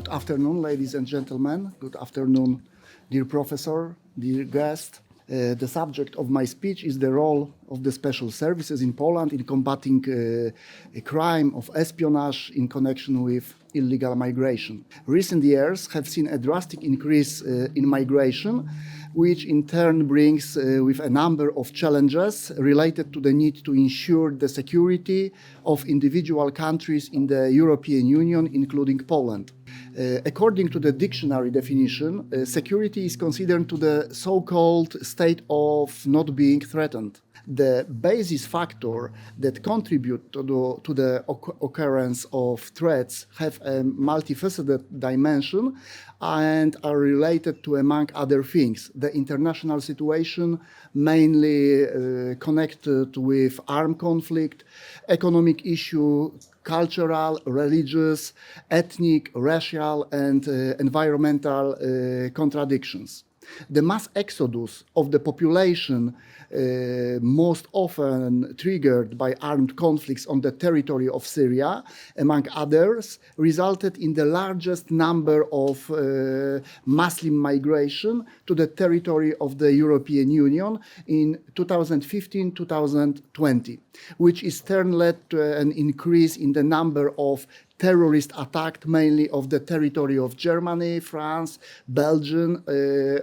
Good afternoon, ladies and gentlemen. Good afternoon, dear professor, dear guest. The subject of my speech is the role of the special services in Poland in combating a crime of espionage in connection with illegal migration. Recent years have seen a drastic increase in migration, which in turn brings with a number of challenges related to the need to ensure the security of individual countries in the European Union, including Poland. According to the dictionary definition, security is considered to the so-called state of not being threatened. The basis factor that contribute to the occurrence of threats have a multifaceted dimension and are related to, among other things, the international situation, mainly connected with armed conflict, economic issue, cultural, religious, ethnic, racial, and environmental contradictions. The mass exodus of the population, most often triggered by armed conflicts on the territory of Syria, among others, resulted in the largest number of Muslim migration to the territory of the European Union in 2015-2020, which in turn led to an increase in the number of terrorist attacks, mainly of the territory of Germany, France, Belgium,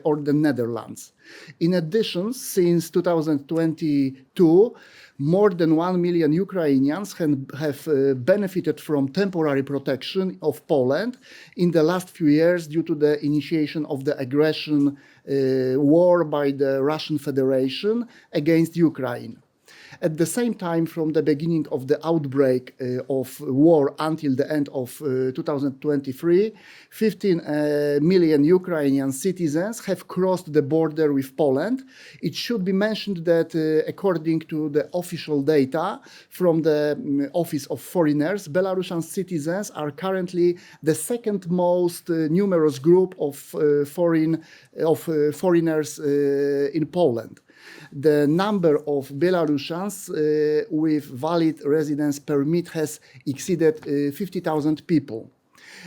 or the Netherlands. In addition, since 2022, more than 1 million Ukrainians have benefited from temporary protection of Poland in the last few years due to the initiation of the aggression war by the Russian Federation against Ukraine. At the same time, from the beginning of the outbreak of war until the end of 2023, 15 million Ukrainian citizens have crossed the border with Poland. It should be mentioned that according to the official data from the Office of Foreigners, Belarusian citizens are currently the second most numerous group of foreigners in Poland. The number of Belarusians with valid residence permit has exceeded 50,000 people.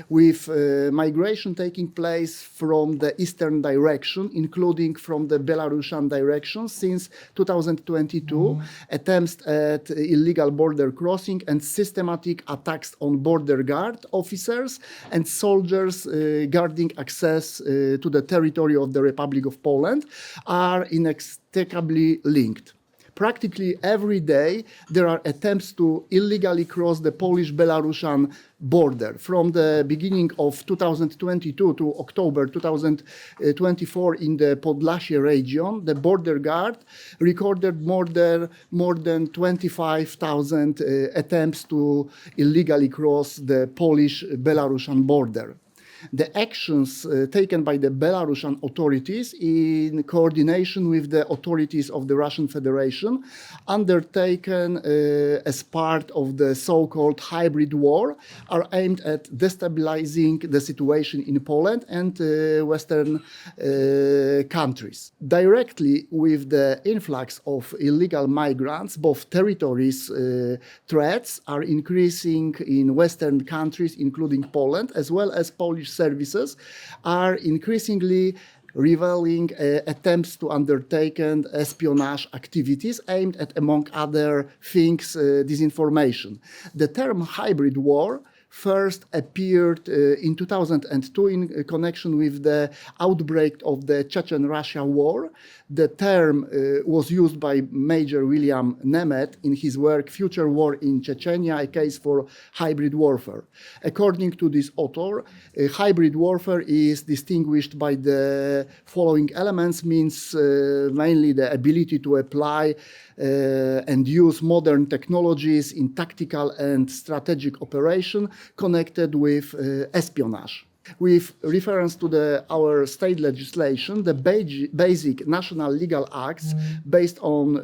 With migration taking place from the eastern direction, including from the Belarusian direction since 2022, attempts at illegal border crossing and systematic attacks on border guard officers and soldiers guarding access to the territory of the Republic of Poland are inextricably linked. Practically every day, there are attempts to illegally cross the Polish-Belarusian border. From the beginning of 2022 to October 2024 in the Podlasie region, the border guard recorded more than 25,000 attempts to illegally cross the Polish-Belarusian border. The actions taken by the Belarusian authorities in coordination with the authorities of the Russian Federation, undertaken as part of the so-called hybrid war, are aimed at destabilizing the situation in Poland and Western countries. Directly with the influx of illegal migrants, both territories' threats are increasing in Western countries, including Poland, as well as Polish services are increasingly revealing attempts to undertake espionage activities aimed at, among other things, disinformation. The term hybrid war first appeared in 2002 in connection with the outbreak of the Chechen-Russia war. The term was used by Major William Nemeth in his work Future War in Chechnya, a case for hybrid warfare. According to this author, hybrid warfare is distinguished by the following elements, means mainly the ability to apply and use modern technologies in tactical and strategic operation connected with espionage. With reference to our state legislation, the basic national legal acts based on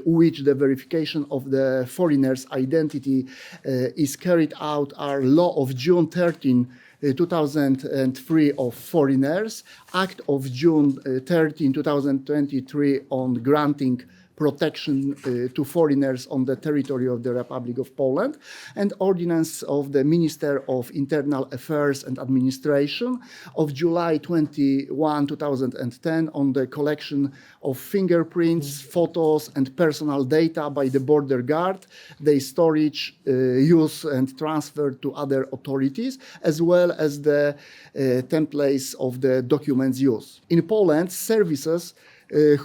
which the verification of the foreigner's identity is carried out are Law of June 13, 2003 of Foreigners, Act of June 13, 2023 on granting protection to foreigners on the territory of the Republic of Poland, and ordinance of the Minister of Internal Affairs and Administration of July 21, 2010 on the collection of fingerprints, photos, and personal data by the border guard, their storage, use, and transfer to other authorities, as well as the templates of the documents used. In Poland, services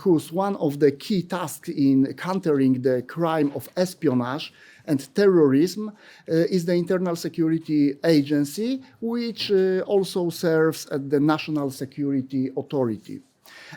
whose one of the key tasks in countering the crime of espionage and terrorism is the Internal Security Agency, which also serves as the National Security Authority.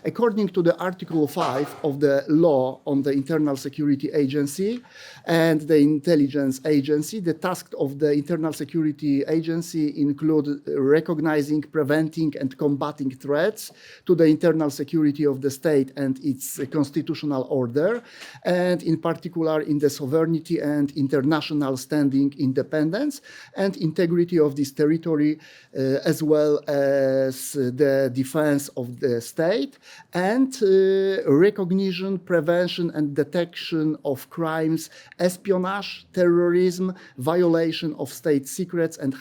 According to the Article 5 of the law on the Internal Security Agency and the Intelligence Agency, the tasks of the Internal Security Agency include recognizing, preventing, and combating threats to the internal security of the state and its constitutional order, and in particular in the sovereignty and international standing, independence, and integrity of this territory, as well as the defense of the state, and recognition, prevention, and detection of crimes, espionage, terrorism, violation of state secrets, and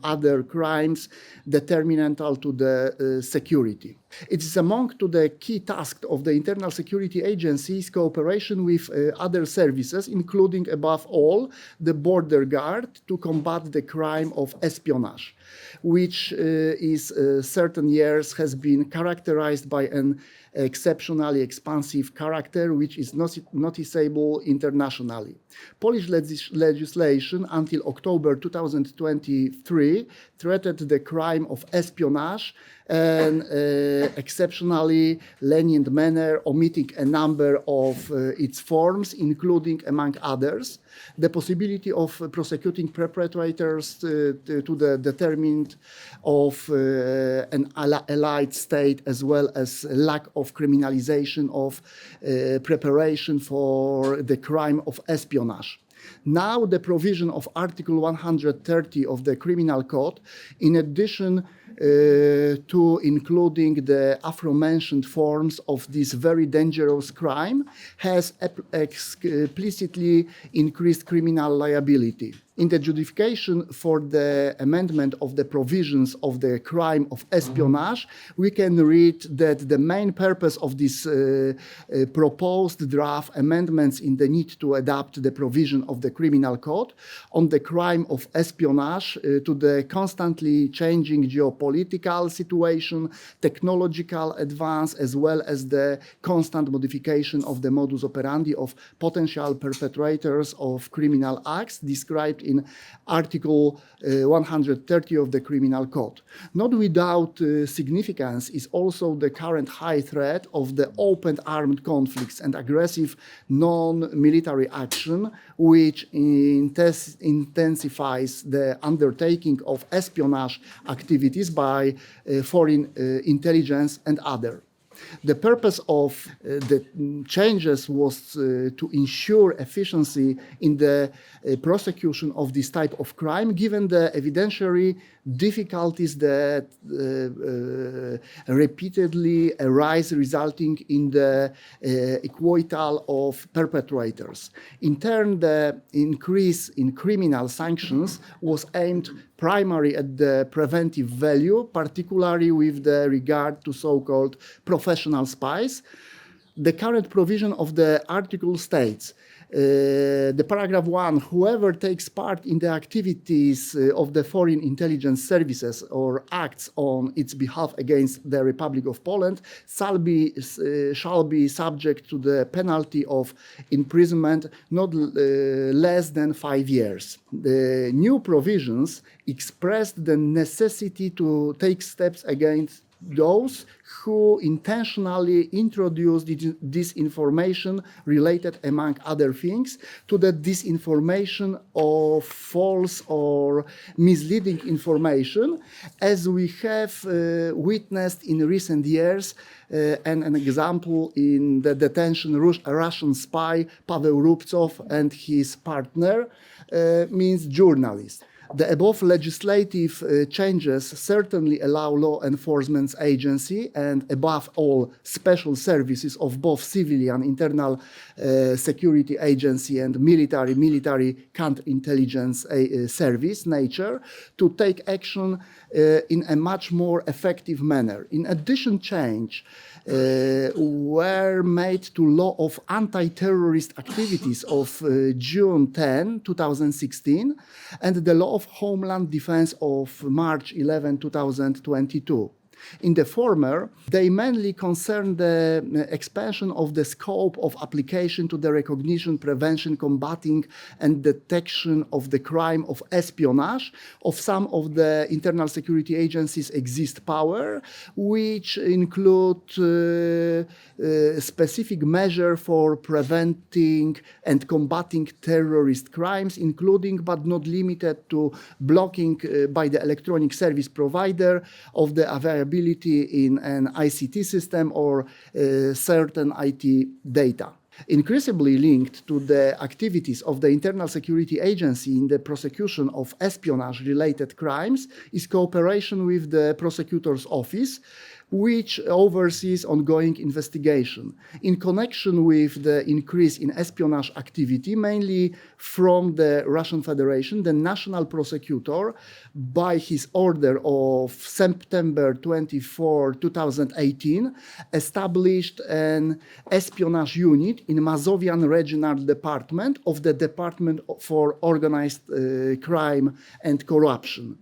other crimes detrimental to the security. It is among the key tasks of the Internal Security Agency's cooperation with other services, including, above all, the border guard, to combat the crime of espionage, which is certain years has been characterized by an exceptionally expansive character, which is noticeable internationally. Polish legislation until October 2023 treated the crime of espionage in an exceptionally lenient manner, omitting a number of its forms, including, among others, the possibility of prosecuting perpetrators to the determinant of an allied state, as well as lack of criminalization of preparation for the crime of espionage. Now, the provision of Article 130 of the Criminal Code, in addition to including the aforementioned forms of this very dangerous crime, has explicitly increased criminal liability. In the justification for the amendment of the provisions of the crime of espionage, we can read that the main purpose of this proposed draft amendments in the need to adapt the provision of the Criminal Code on the crime of espionage to the constantly changing geopolitical situation, technological advance, as well as the constant modification of the modus operandi of potential perpetrators of criminal acts described in Article 130 of the Criminal Code. Not without significance is also the current high threat of the open armed conflicts and aggressive non-military action, which intensifies the undertaking of espionage activities by foreign intelligence and other. The purpose of the changes was to ensure efficiency in the prosecution of this type of crime, given the evidentiary difficulties that repeatedly arise, resulting in the acquittal of perpetrators. In turn, the increase in criminal sanctions was aimed primarily at the preventive value, particularly with the regard to so-called professional spies. The current provision of the article states, the paragraph 1, whoever takes part in the activities of the foreign intelligence services or acts on its behalf against the Republic of Poland shall be subject to the penalty of imprisonment not less than 5 years. The new provisions expressed the necessity to take steps against those who intentionally introduce disinformation related, among other things, to the disinformation of false or misleading information, as we have witnessed in recent years, and an example in the detention Russian spy Paweł Rubtsov and his partner, means journalist. The above legislative changes certainly allow law enforcement agency and above all special services of both civilian internal security agency and military counterintelligence service nature to take action in a much more effective manner. In addition, change were made to law of anti-terrorist activities of June 10, 2016 and the law of Homeland Defense of March 11, 2022. In the former, they mainly concern the expansion of the scope of application to the recognition, prevention, combating, and detection of the crime of espionage of some of the internal security agencies' exist power, which include specific measure for preventing and combating terrorist crimes, including but not limited to blocking by the electronic service provider of the availability in an ICT system or certain IT data. Increasingly linked to the activities of the Internal Security Agency in the prosecution of espionage-related crimes is cooperation with the Prosecutor's Office, which oversees ongoing investigation. In connection with the increase in espionage activity, mainly from the Russian Federation, the National Prosecutor, by his order of September 24, 2018, established an espionage unit in Mazovian Regional Department of the Department for Organized Crime and Corruption.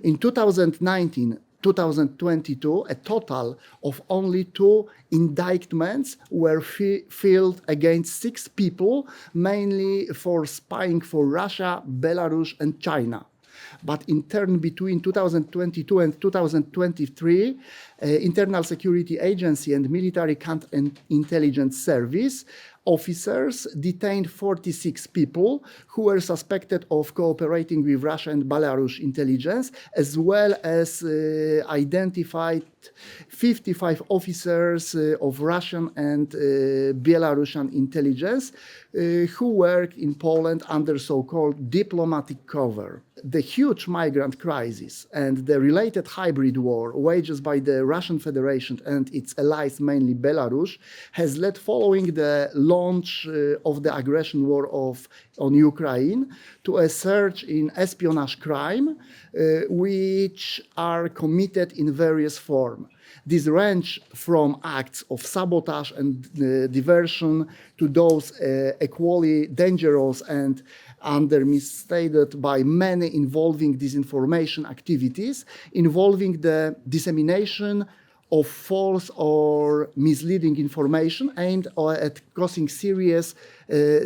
In 2022, a total of only 2 indictments were filed against 6 people, mainly for spying for Russia, Belarus, and China. But in turn, between 2022 and 2023, Internal Security Agency and Military Counterintelligence Service officers detained 46 people who were suspected of cooperating with Russia and Belarus intelligence, as well as identified 55 officers of Russian and Belarusian intelligence who worked in Poland under so-called diplomatic cover. The huge migrant crisis and the related hybrid war waged by the Russian Federation and its allies, mainly Belarus, has led, following the launch of the aggression war on Ukraine, to a surge in espionage crime, which are committed in various forms. These range from acts of sabotage and diversion to those equally dangerous and misstated by many, involving disinformation activities, involving the dissemination of false or misleading information aimed at causing serious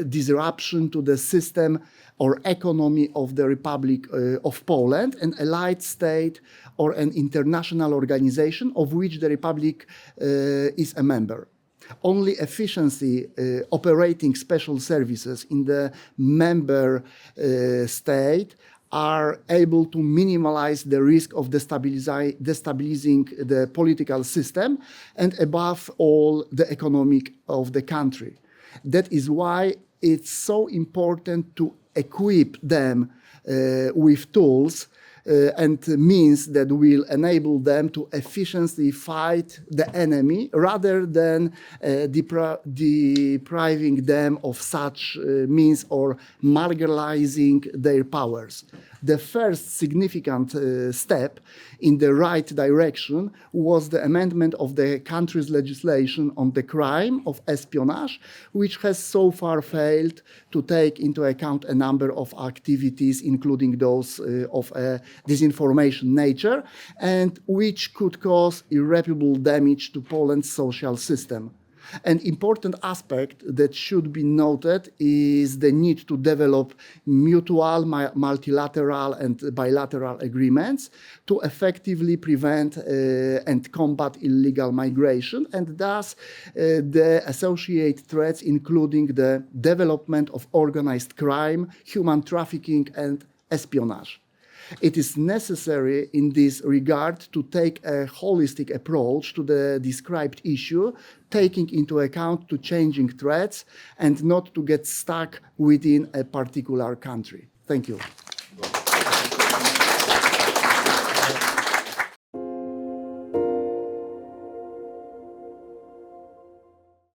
disruption to the system or economy of the Republic of Poland, an allied state or an international organization of which the Republic is a member. Only efficiency operating special services in the member state are able to minimize the risk of destabilizing the political system and, above all, the economic of the country. That is why it's so important to equip them with tools and means that will enable them to efficiently fight the enemy, rather than depriving them of such means or marginalizing their powers. The first significant step in the right direction was the amendment of the country's legislation on the crime of espionage, which has so far failed to take into account a number of activities, including those of a disinformation nature, and which could cause irreparable damage to Poland's social system. An important aspect that should be noted is the need to develop mutual, multilateral and bilateral agreements to effectively prevent and combat illegal migration, and thus the associated threats, including the development of organized crime, human trafficking, and espionage. It is necessary in this regard to take a holistic approach to the described issue, taking into account to changing threats and not to get stuck within a particular country. Thank you.